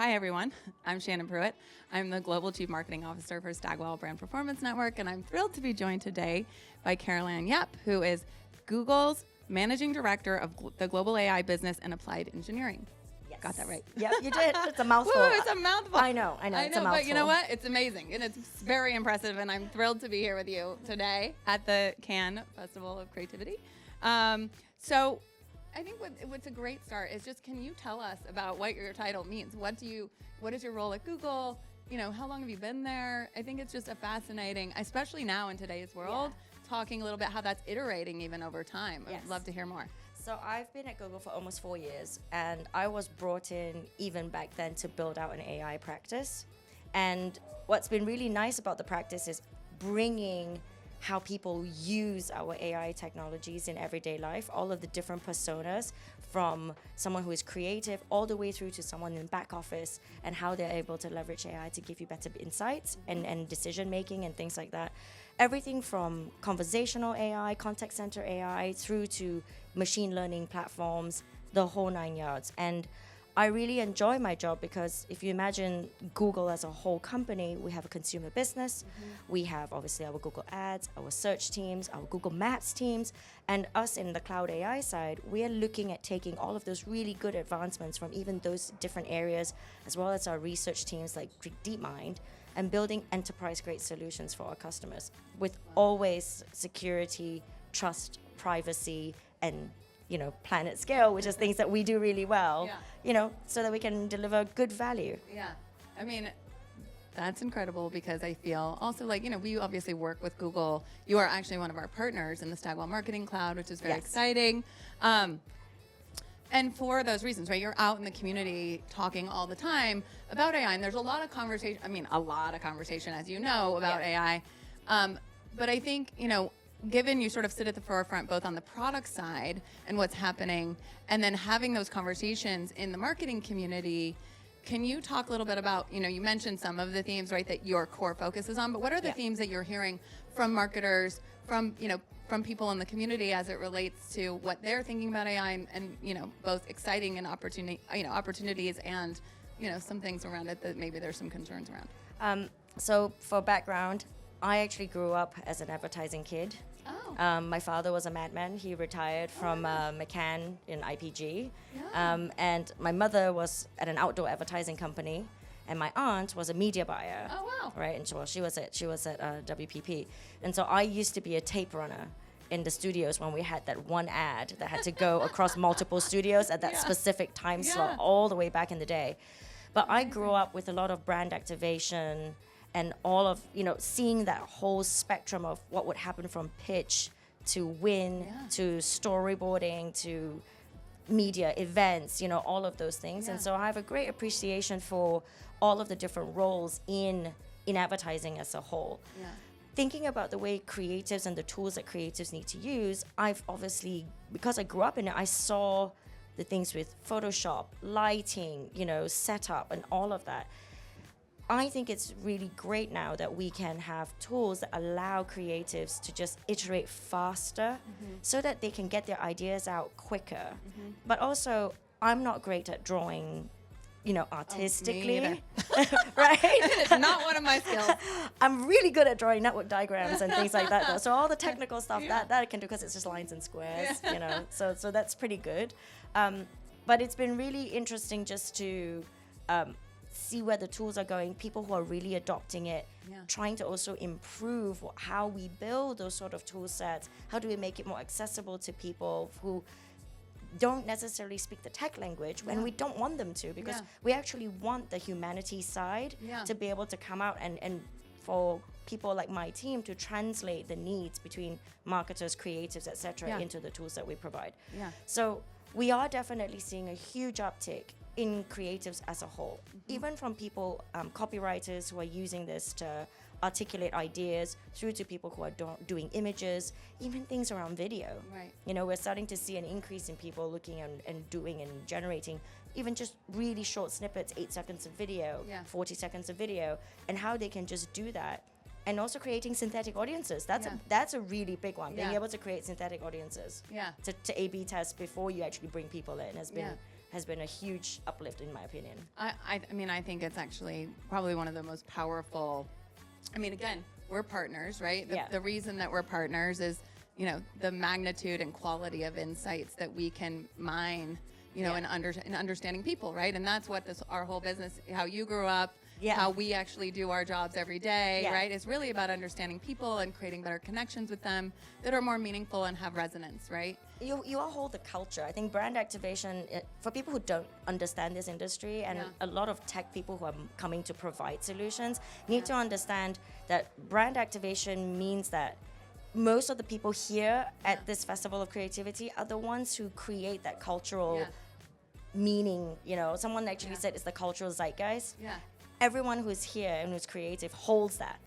Hi, everyone. I'm Shannon Pruitt. I'm the Global Chief Marketing Officer for Stagwell Brand Performance Network, and I'm thrilled to be joined today by Caroline Yep, who is Google's Managing Director of the Global AI Business and Applied Engineering. Yes. Got that right. Yep, you did. It's a mouthful. Woo, it's a mouthful. I know. It's a mouthful. But you know what? It's amazing, and it's very impressive, and I'm thrilled to be here with you today at the Cannes Festival of Creativity. So I think what's a great start is just, can you tell us about what your title means? What is your role at Google? You know, how long have you been there? I think it's just a fascinating, especially now in today's world, talking a little bit how that's iterating even over time. Yes. I'd love to hear more. So I've been at Google for almost 4 years, and I was brought in even back then to build out an AI practice. And what's been really nice about the practice is bringing how people use our AI technologies in everyday life, all of the different personas, from someone who is creative all the way through to someone in back office, and how they're able to leverage AI to give you better insights and decision making and things like that. Everything from conversational AI, contact center AI, through to machine learning platforms, the whole 9 yards. And I really enjoy my job because if you imagine Google as a whole company, we have a consumer business, we have obviously our Google Ads, our search teams, our Google Maps teams, and us in the cloud AI side, we are looking at taking all of those really good advancements from even those different areas, as well as our research teams like DeepMind, and building enterprise-grade solutions for our customers with always security, trust, privacy, and planet scale, which is things that we do really well, so that we can deliver good value. Yeah. I mean, that's incredible because I feel also like, we obviously work with Google. You are actually one of our partners in the Stagwell Marketing Cloud, which is very exciting. And for those reasons, right, you're out in the community talking all the time about AI, and there's a lot of conversation, as you know, about AI. But I think, given you sort of sit at the forefront both on the product side and what's happening, and then having those conversations in the marketing community, can you talk a little bit about, you mentioned some of the themes, right, that your core focus is on, but what are the themes that you're hearing from marketers, from people in the community as it relates to what they're thinking about AI and both exciting and opportunities and, some things around it that maybe there's some concerns around? So for background, I actually grew up as an advertising kid. Oh. My father was a madman. He retired from McCann in IPG. Yeah. And my mother was at an outdoor advertising company, and my aunt was a media buyer. Oh, wow. Right, and she was at WPP. And so I used to be a tape runner in the studios when we had that one ad that had to go across multiple studios at that specific time slot all the way back in the day. But I grew up with a lot of brand activation and all of, seeing that whole spectrum of what would happen from pitch to win to storyboarding to media events, all of those things. And so I have a great appreciation for all of the different roles in advertising as a whole. Yeah. Thinking about the way creatives and the tools that creatives need to use, I've obviously, because I grew up in it, I saw the things with Photoshop, lighting, setup and all of that. I think it's really great now that we can have tools that allow creatives to just iterate faster so that they can get their ideas out quicker. But also, I'm not great at drawing, artistically. Me right? It's not one of my skills. I'm really good at drawing network diagrams and things like that, though. So all the technical stuff that I can do because it's just lines and squares, So that's pretty good. But it's been really interesting just to see where the tools are going, people who are really adopting it, trying to also improve how we build those sort of tool sets. How do we make it more accessible to people who don't necessarily speak the tech language when we don't want them to, because we actually want the humanity side to be able to come out and for people like my team to translate the needs between marketers, creatives, etc. into the tools that we provide. So we are definitely seeing a huge uptick in creatives as a whole, even from people, copywriters who are using this to articulate ideas, through to people who are doing images, even things around video. Right. We're starting to see an increase in people looking and doing and generating even just really short snippets, 8 seconds of video, 40 seconds of video, and how they can just do that. And also creating synthetic audiences. That's a really big one. Being able to create synthetic audiences to A/B test before you actually bring people in has been has been a huge uplift in my opinion. I mean, I think it's actually probably one of the most powerful. I mean, again, we're partners, right? The reason that we're partners is, you know, the magnitude and quality of insights that we can mine, you know, in understanding people, right? And that's what our whole business, how you grew up, how we actually do our jobs every day, right? It's really about understanding people and creating better connections with them that are more meaningful and have resonance, right? You all hold the culture. I think brand activation, for people who don't understand this industry, and a lot of tech people who are coming to provide solutions, need to understand that brand activation means that most of the people here at this Festival of Creativity are the ones who create that cultural meaning. You know, someone actually said it's the cultural zeitgeist. Everyone who's here and who's creative holds that.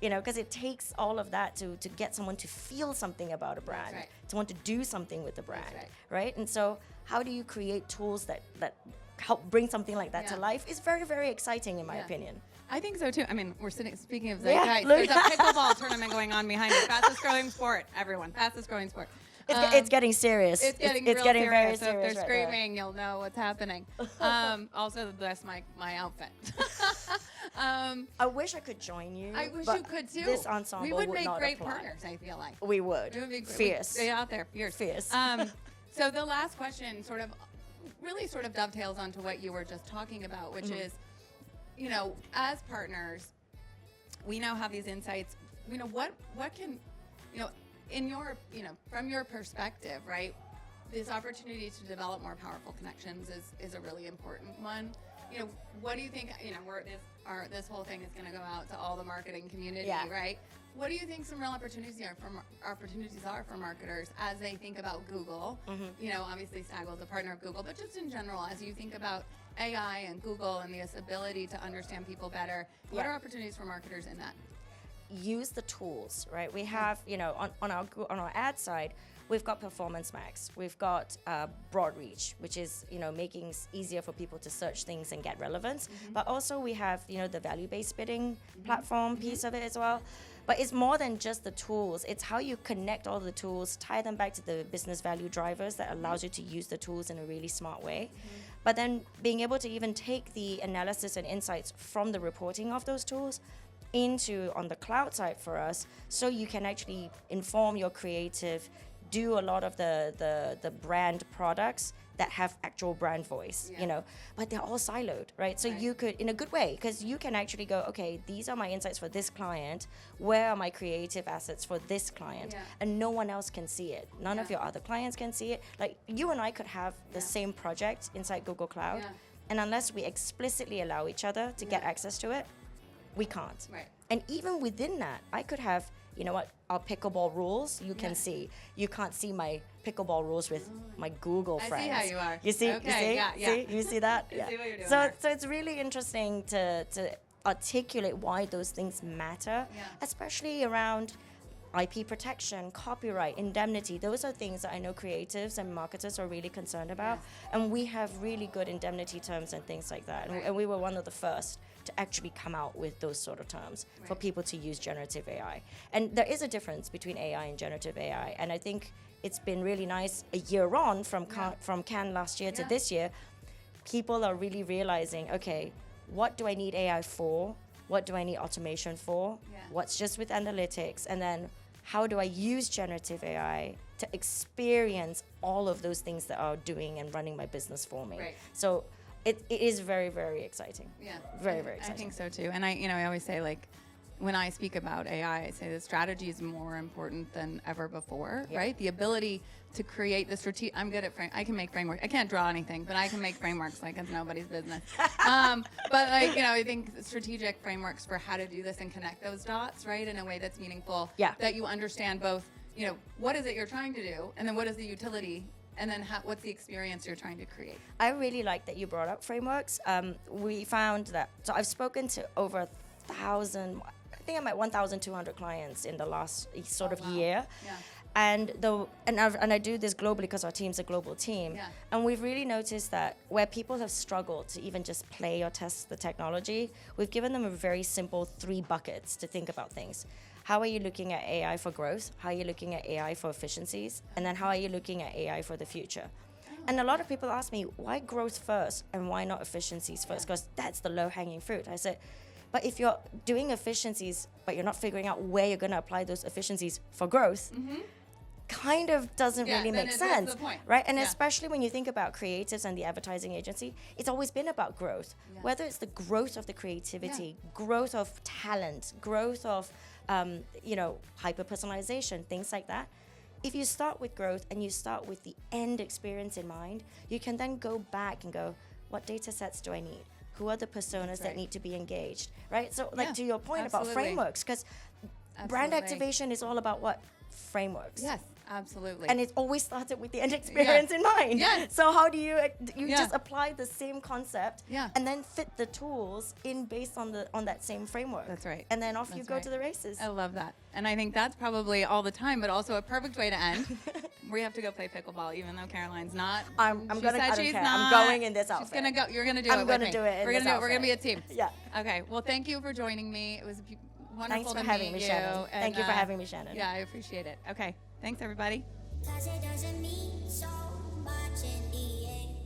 You know, because it takes all of that to get someone to feel something about a brand, to want to do something with the brand, right? And so how do you create tools that help bring something like that to life is very, very exciting in my opinion. I think so too. I mean, speaking of zeitgeist, there's a pickleball tournament going on behind us. Fastest growing sport, everyone. Fastest growing sport. It's getting serious. It's getting very serious. So if they're screaming, you'll know what's happening. Also, that's my outfit. I wish I could join you. I wish you could too. This ensemble we would make not great apply. partners. I feel like we would. It would be great. Fierce. Stay out there, fierce. So the last question really dovetails onto what you were just talking about, which is, you know, as partners, we now have these insights. You know, what can, you know, in your, you know, from your perspective, right, this opportunity to develop more powerful connections is a really important one. You know, what do you think, you know, this whole thing is going to go out to all the marketing community, right? What do you think some real opportunities are for marketers as they think about Google? You know, obviously Stagwell is a partner of Google, but just in general, as you think about AI and Google and this ability to understand people better, what are opportunities for marketers in that? Use the tools, right? We have, you know, on our ad side, we've got Performance Max, we've got Broad Reach, which is, you know, making it easier for people to search things and get relevance. But also we have, you know, the value-based bidding platform piece of it as well. But it's more than just the tools. It's how you connect all the tools, tie them back to the business value drivers that allows you to use the tools in a really smart way. But then being able to even take the analysis and insights from the reporting of those tools into on the cloud side for us, so you can actually inform your creative, do a lot of the brand products that have actual brand voice, you know, but they're all siloed, right? So you could, in a good way, because you can actually go, okay, these are my insights for this client, where are my creative assets for this client, and no one else can see it. None of your other clients can see it. Like, you and I could have the same project inside Google Cloud, and unless we explicitly allow each other to get access to it, we can't. And even within that, I could have, you know what, our pickleball rules, you can see. You can't see my pickleball rules with my Google friends. I see how you are. You see? Okay, you see? See? You see that? I see what you're doing so, there. so it's really interesting to articulate why those things matter, especially around IP protection, copyright, indemnity. Those are things that I know creatives and marketers are really concerned about. And we have really good indemnity terms and things like that. And we were one of the first to actually come out with those sort of terms for people to use generative AI. And there is a difference between AI and generative AI. And I think it's been really nice a year on from Cannes last year to this year. People are really realizing, okay, what do I need AI for? What do I need automation for? What's just with analytics? And then how do I use generative AI to experience all of those things that are doing and running my business for me? So it is very, very exciting. Very, very exciting. I think so too. And I always say, like, when I speak about AI, I say the strategy is more important than ever before, right? The ability to create the strategic. I'm good at I can make frameworks. I can't draw anything, but I can make frameworks like it's nobody's business. But like, you know, I think strategic frameworks for how to do this and connect those dots, right, in a way that's meaningful. That you understand both, you know, what is it you're trying to do, and then what is the utility, and then what's the experience you're trying to create. I really like that you brought up frameworks. We found that, so I've spoken to over 1,000, I think I'm at 1,200 clients in the last sort of year. And I do this globally because our team's a global team. And we've really noticed that where people have struggled to even just play or test the technology, we've given them a very simple 3 buckets to think about things. How are you looking at AI for growth? How are you looking at AI for efficiencies? And then how are you looking at AI for the future? And a lot of people ask me, why growth first and why not efficiencies first? Because that's the low-hanging fruit. I said, but if you're doing efficiencies, but you're not figuring out where you're going to apply those efficiencies for growth, kind of doesn't really make sense, the point. right? And especially when you think about creatives and the advertising agency, it's always been about growth. Whether it's the growth of the creativity, growth of talent, growth of hyper personalization, things like that. If you start with growth and you start with the end experience in mind, you can then go back and go, what data sets do I need? Who are the personas that need to be engaged, right? So like to your point about frameworks, because brand activation is all about what? Frameworks. Yes, absolutely. And it always started with the end experience in mind. Yes. So how do you just apply the same concept Yeah. and then fit the tools in based on that same framework? That's right. And then off you go to the races. I love that. And I think that's probably all the time, but also a perfect way to end. We have to go play pickleball, even though Caroline's not. I'm she gonna. said I don't she's care. not. I'm going in this outfit. She's gonna go. You're gonna do it. I'm gonna with do me. it in We're this gonna do it. We're gonna outfit. be a team. Yeah. Okay. Well, thank you for joining me. It was wonderful Thanks for to having meet me, you. Shannon. And, Thank you for having me, Shannon. Yeah, I appreciate it. Okay. Thanks, everybody. 'Cause it doesn't mean so much in the end.